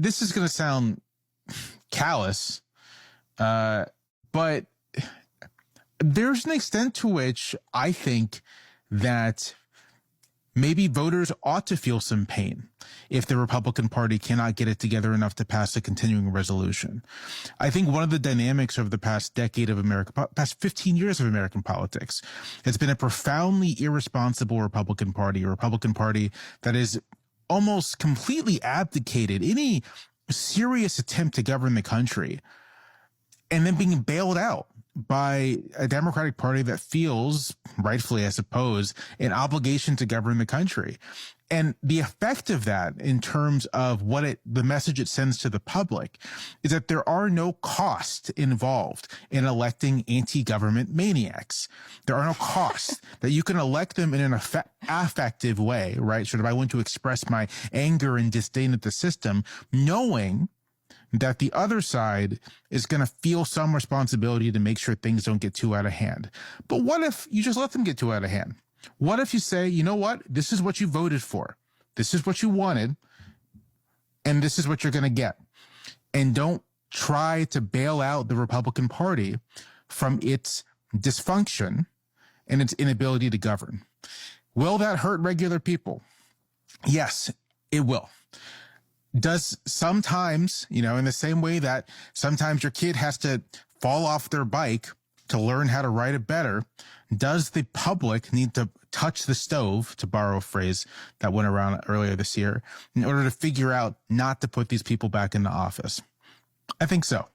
This is going to sound callous, but there's an extent to which I think that maybe voters ought to feel some pain if the Republican Party cannot get it together enough to pass a continuing resolution. I think one of the dynamics of the past decade of past 15 years of American politics, has been a profoundly irresponsible Republican Party, a Republican Party that is almost completely abdicated any serious attempt to govern the country, and then being bailed out by a Democratic Party that feels, rightfully, I suppose, an obligation to govern the country. And the effect of that in terms of the message it sends to the public is that there are no costs involved in electing anti-government maniacs. There are no costs that you can elect them in an affective way, right? Sort of, I want to express my anger and disdain at the system, knowing that the other side is going to feel some responsibility to make sure things don't get too out of hand. But what if you just let them get too out of hand? What if you say, you know what? This is what you voted for. This is what you wanted. And this is what you're going to get. And don't try to bail out the Republican Party from its dysfunction and its inability to govern. Will that hurt regular people? Yes, it will. Does sometimes, in the same way that sometimes your kid has to fall off their bike to learn how to ride it better, does the public need to touch the stove, to borrow a phrase that went around earlier this year, in order to figure out not to put these people back into office? I think so.